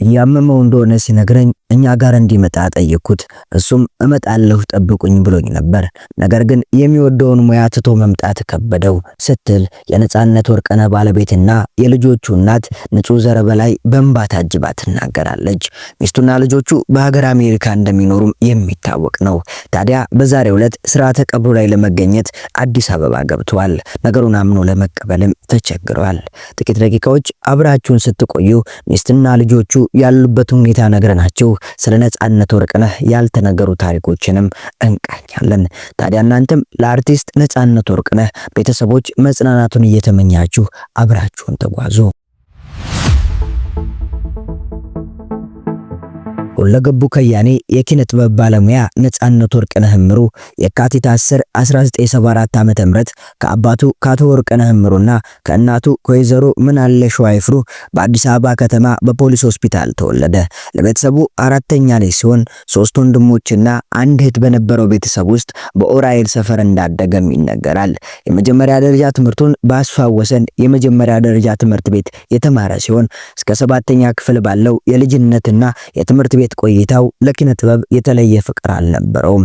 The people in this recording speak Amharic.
እያመመው እንደሆነ ሲነግረኝ እኛ ጋር እንዲመጣ ጠየቅኩት። እሱም እመጣለሁ ጠብቁኝ ብሎኝ ነበር። ነገር ግን የሚወደውን ሙያ ትቶ መምጣት ከበደው ስትል የነጻነት ወርቅነህ ባለቤትና የልጆቹ እናት ንጹህ ዘር በላይ በእንባ ታጅባ ትናገራለች። ሚስቱና ልጆቹ በሀገር አሜሪካ እንደሚኖሩም የሚታወቅ ነው። ታዲያ በዛሬው ዕለት ስርዓተ ቀብሩ ላይ ለመገኘት አዲስ አበባ ገብተዋል። ነገሩን አምኖ ለመቀበልም ተቸግረዋል። ጥቂት ደቂቃዎች አብራችሁን ስትቆዩ ሚስትና ልጆቹ ያሉበት ሁኔታ ነግረናችሁ ስለ ነጻነት ወርቅነህ ያልተነገሩ ታሪኮችንም እንቃኛለን። ታዲያ እናንተም ለአርቲስት ነጻነት ወርቅነህ ቤተሰቦች መጽናናቱን እየተመኛችሁ አብራችሁን ተጓዙ። ሁለገቡ ከያኔ የኪነ ጥበብ ባለሙያ ነጻነት ወርቅነህ እምሩ የካቲት 10 1974 ዓ.ም ከአባቱ ከአቶ ወርቅነህ እምሩና ከእናቱ ከወይዘሮ ምናለሽ ዋይፍሩ በአዲስ አበባ ከተማ በፖሊስ ሆስፒታል ተወለደ። ለቤተሰቡ አራተኛ ልጅ ሲሆን 3 ወንድሞችና አንድ እህት በነበረው ቤተሰብ ውስጥ በኦራይል ሰፈር እንዳደገም ይነገራል። የመጀመሪያ ደረጃ ትምህርቱን በአስፋው ወሰን የመጀመሪያ ደረጃ ትምህርት ቤት የተማረ ሲሆን እስከ 7ኛ ክፍል ባለው የልጅነትና የትምህርት ቤት ቆይታው ለኪነ ጥበብ የተለየ ፍቅር አልነበረውም።